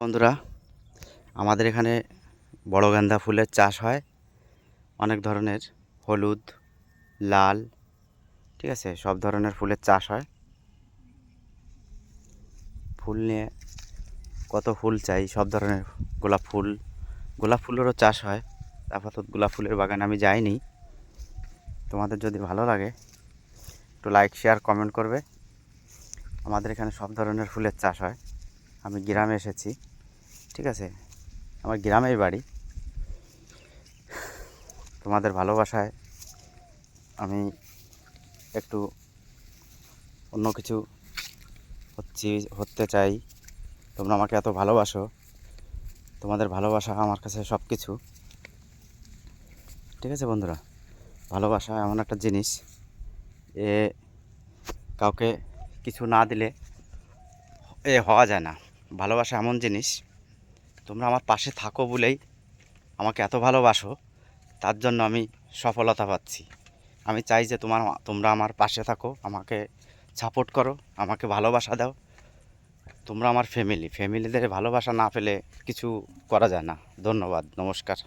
বন্ধুরা, আমাদের এখানে বড় গাঁদা ফুলের চাষ হয়। অনেক ধরনের হলুদ, লাল, ঠিক আছে, সব ধরনের ফুলের চাষ হয়। ফুল নিয়ে কত ফুল চাই, সব ধরনের গোলাপ ফুলেরও চাষ হয়। আপাতত গোলাপ ফুলের বাগানে আমি যাইনি। তোমাদের যদি ভালো লাগে একটু লাইক, শেয়ার, কমেন্ট করবে। আমাদের এখানে সব ধরনের ফুলের চাষ হয়। আমি গ্রামে এসেছি, ঠিক আছে, আমার গ্রামেই বাড়ি। তোমাদের ভালোবাসায় আমি একটু অন্য কিছু হতে চাই। তোমরা আমাকে এত ভালোবাসো, তোমাদের ভালোবাসা আমার কাছে সব কিছু। ঠিক আছে বন্ধুরা, ভালোবাসা এমন একটা জিনিস, এ কাউকে কিছু না দিলে হওয়া যায় না। ভালোবাসা এমন জিনিস, তোমরা আমার পাশে থাকো বলেই আমাকে এত ভালোবাসো, তার জন্য আমি সফলতা পাচ্ছি। আমি চাই যে তোমরা আমার পাশে থাকো, আমাকে সাপোর্ট করো, আমাকে ভালোবাসা দাও। তোমরা আমার ফ্যামিলিদের ভালোবাসা না পেলে কিছু করা যায় না। ধন্যবাদ, নমস্কার।